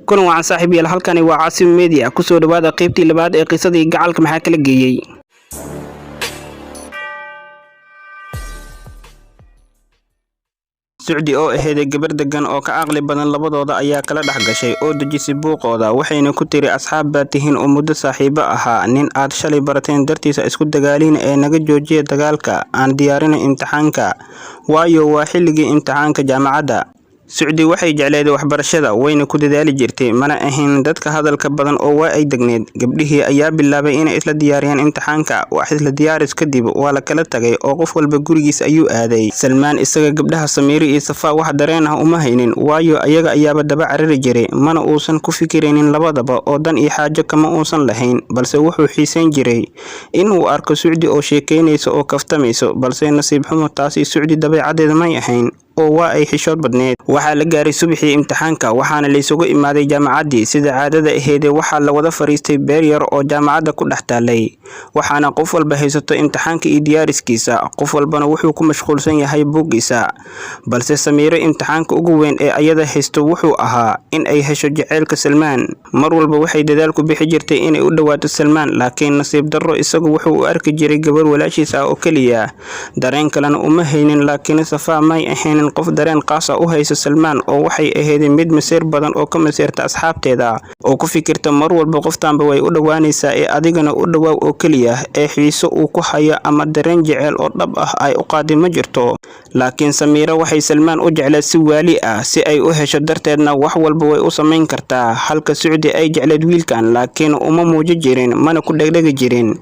kulan wacan saaxiibayaal halkani waa Caasim Media ku soo dhawaada qaybtii labaad ee qisadii gacalka maxaa kala geeyay Suudi oo ahayd gabar degan oo ka aqli badan labadooda ayaa kala dhaxgashay oo dajisay buuqooda waxayna ku tiri asxaab baatihiin oo muddo saaxiibo ahaa nin aad shalay barateen dartiisa isku dagaalin ee naga joojiye dagaalka aan diyaarin imtixaanka waayo waa xilligii imtixaanka jaamacadda Suudi waxay jecleed waxbarashada wayna ku dadaali jirtay mana ahayn dadka hadalka badan oo waa ay degneed gabdhihii ayaa bilaabay inay isla diyaariyaan imtixaanka wax isla diyaaris kadib waa la kala tagay oo qof walba gurigiisa ayuu aaday Salmaan isaga gabdhaha Samiir iyo Safa wax dareen ah uma haynin waayo ayaga ayaaba daba cariri jiray mana uusan ku fikireenin labadaba oo dan iyo xaajo kama uusan lahayn balse wuxuu xiisan jiray inuu arko Suudi oo sheekeynayso oo kaftamayso balse nasiib xumo taasi Suudi dabeecadeeda ma ahayn oo waa ay xishood badneed waxa la gaaray subaxii imtixaanka waxaana la isugu imaaday jaamacadii sida caadada ahayd waxa la wada fariistay beer yar oo jaamacadda ku dhaxtaalay waxaana qof walba haysato imtixaanka iyo diyaariskiisa qof walbana wuxuu ku mashquulsan yahay buugiisa balse Samiir imtixaanka ugu weyn ee ayada haysto wuxuu ahaa in ay hesho jaceylka Salmaan mar walba waxay dadaal ku bixi jirtay in ay u dhawaato Salmaan laakiin nasiib darro isagu wuxuu u arki jiray gabar walaashiis ah oo kaliya dareen kalena uma haynin laakiin Safa may ahayn qof dareen qaas ah u hayso Salmaan oo waxay ahayd mid maseer badan oo ka maseerta asxaabteeda oo ku fikirta mar walba qoftaanba way u dhawaanaysaa ee adigana u dhawaaw oo kaliya ee xiiso uu ku hayo ama dareen jecel oo dhab ah ay u qaadi ma jirto laakiin Samiira waxay Salmaan u jeclaa si waali ah si ay u hesho darteedna wax walba way u sameyn kartaa halka Suudi ay jecleed wiilkan laakiin uma muuji jirin mana ku dhegdhegi jirin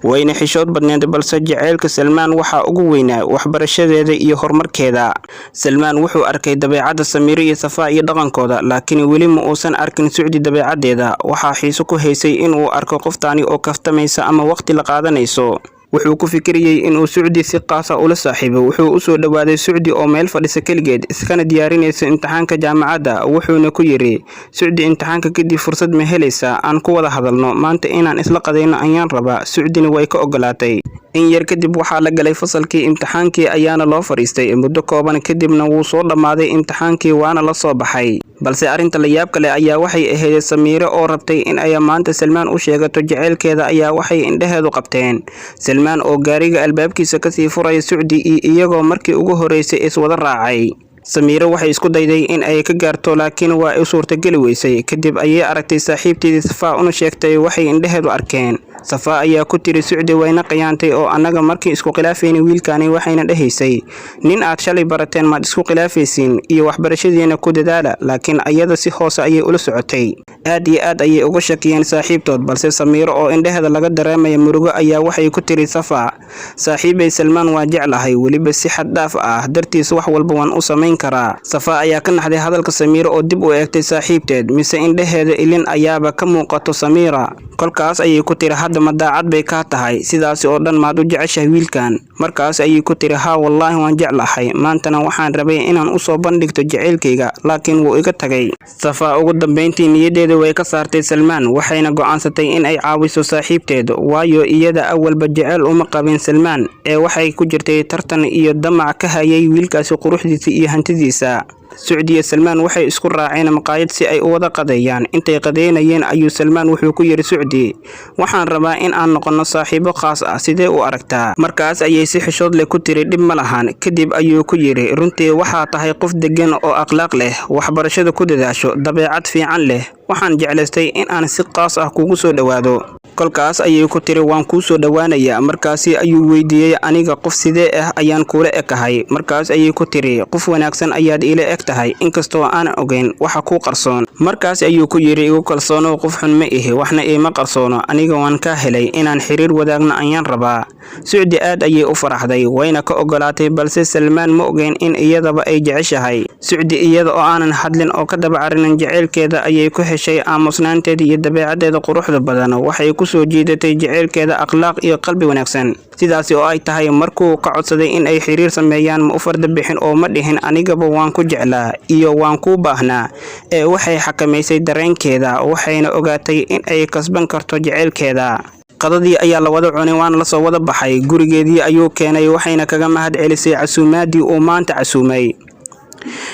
wayna xishood badneed balse jaceylka Salmaan waxa ugu weynaa waxbarashadeeda iyo horumarkeeda Salmaan wuxuu arkay dabeecadda Samiir iyo Safa iyo dhaqankooda laakiin weli ma uusan arkin Suudi dabeecadeeda waxa xiiso ku haysay inuu arko qoftaani oo kaftamaysa ama waqti la qaadanayso wuxuu ku fikiriyay inuu Suudi si qaas ah ula saaxiibo wuxuu u soo dhawaaday Suudi oo meel fadhisa kaligeed iskana diyaarinaysa imtixaanka jaamacadda wuxuuna ku yiri Suudi imtixaanka kadib fursad ma helaysaa aan ku wada hadalno maanta inaan isla qadayno ayaan rabaa Suudina way ka ogolaatay in yar kadib waxa la galay fasalkii imtixaankii ayaana loo fariistay muddo kooban kadibna wuu soo dhamaaday imtixaankii waana la soo baxay balse arinta la yaab kale ayaa waxay ahayd Samiir oo rabtay in ay maanta Salmaan u sheegato jaceylkeeda ayaa waxay indhaheedu qabteen Salmaan oo gaariga albaabkiisa ka sii furay Suudi iyagoo markii ugu horeysay is wada raacay Samiir waxay isku dayday in ay ka gaarto laakiin waa ay suurtagali weysay kadib ayay aragtay saaxiibteedii Safa una sheegtay waxay indhaheedu arkeen Safa ayaa ku tiri Suudi wayna qiyaantay oo anaga markii isku khilaafeynay wiilkaani waxayna dhahaysay nin aad shalay barateen ma isku khilaafaysiin iyo waxbarashadeena ku dadaala laakiin ayada si hoos ayay ula socotay aad iyo aad ayay uga shakiyeen saaxiibtood balse Samiir oo indhaheeda laga dareemay murugo ayaa waxay ku tiri Safa saaxiibay Salmaan waa jeclahay waliba si xad dhaaf ah dartiis wax walba waan u sameyn karaa Safa ayaa ka naxday hadalka Samiir oo dib u eegtay saaxiibteed mise indhaheeda ilin ayaaba ka muuqato Samiira kolkaas ayay ku tiri hadda ma daacad bay ka tahay sidaas oo dhan maad u jeceshahay wiilkan markaas ayay ku tiri ha wallahi waan jeclahay maantana waxaan rabay inaan u soo bandhigto jaceylkayga laakiin wuu iga tagay Safa ugu dambeyntii niyadeeda way ka saartay Salmaan waxayna go'aansatay in ay caawiso saaxiibteed waayo iyada awalba jecel uma qabin Salmaan ee waxay ku jirtay tartan iyo damac ka hayay wiilkaasi quruxdiisa iyo hantidiisa Suudi iyo Salmaan waxay isku raaceen maqaayad si ay u wada qadeeyaan intay qadeynayeen ayuu Salmaan wuxuu ku yiri Suudi waxaan rabaa in aan noqono saaxiibo khaas ah sidee u aragtaa markaas ayay si xishood leh ku tiri dib ma lahan kadib ayuu ku yiri runtii waxa tahay qof degan oo akhlaaq leh waxbarashada ku dadaasho dabeecad fiican leh waxaan jeclaystay in aan si qaas ah kugu soo dhawaado kolkaas ayay ku tiri waan ku soo dhawaanaya markaas ayuu weydiiyay aniga qof sidee ah ayaan kula ekahay markaas ayay ku tiri qof wanaagsan ayaad ila egtahay inkastoo aan ogeyn waxa ku qarsoon markaas ayuu ku yiri igu kalsoono qof xun ma ihi waxna ima qarsoono aniga waan ka helay inaan xiriir wadaagna ayaan rabaa Suudi aad ayay u faraxday wayna ka ogolaatay balse Salmaan ma ogeyn in iyadaba ay jeceshahay Suudi iyada oo aanan hadlin oo ka daba carinin jaceylkeeda ayay ku heshay aamusnaanteeda iyo dabeecadeeda quruxda badan waxay ku soo jiidatay jaceylkeeda akhlaaq iyo qalbi wanaagsan sidaas oo ay tahay markuu ka codsaday in ay xiriir sameeyaan ma u farda bixin oo ma dhihin anigaba waan ku jeclaa iyo waan ku baahnaa ee waxay xakameysay dareenkeeda waxayna ogaatay in ay kasban karto jaceylkeeda qadadii ayaa la wada cunay waan la soo wada baxay gurigeedii ayuu keenay waxayna kaga mahad celisay casuumaadii uu maanta casuumay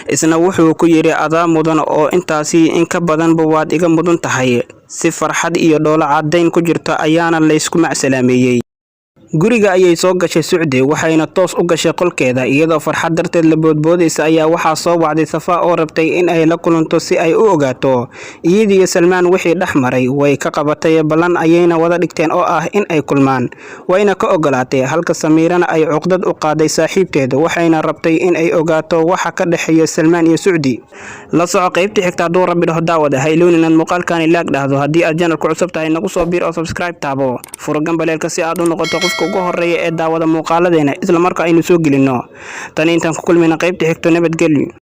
isna wuxuu ku yiri adaa mudan oo intaasi in ka badanba waad iga mudan tahay. Si farxad iyo dhoola cadeyn ku jirto ayaana la isku macsalaameeyay. Guriga ayay soo gashay Sucdi waxayna toos u gashay qolkeeda iyadoo farxad darteed la boodboodaysa ayaa waxaa soo wacday Safa oo rabtay in ay la kulanto si ay u ogaato iyadii Salmaan wixii dhaxmaray way ka qabatay balan ayayna wada dhigteen oo ah in ay kulmaan wayna ka ogolaatay halka Samiirana ay cuqdad u qaaday saaxiibteeda waxayna rabtay in ay ogaato waxa ka dhaxeeya Salmaan iyo Sucdi. La soco qaybta xigta haduu Rabbi dhaho daawada hayloonin muuqaalkan ilaag dhahdo haddii aad channelka cusub tahay nagu soo biir oo subscribe taabo furgan baleelka si aad u noqoto qofka ugu horeeya ee daawada muuqaaladeena isla marka aynu soo gelino tan intaan ku kulmayna qaybta xigto nabadgelyo.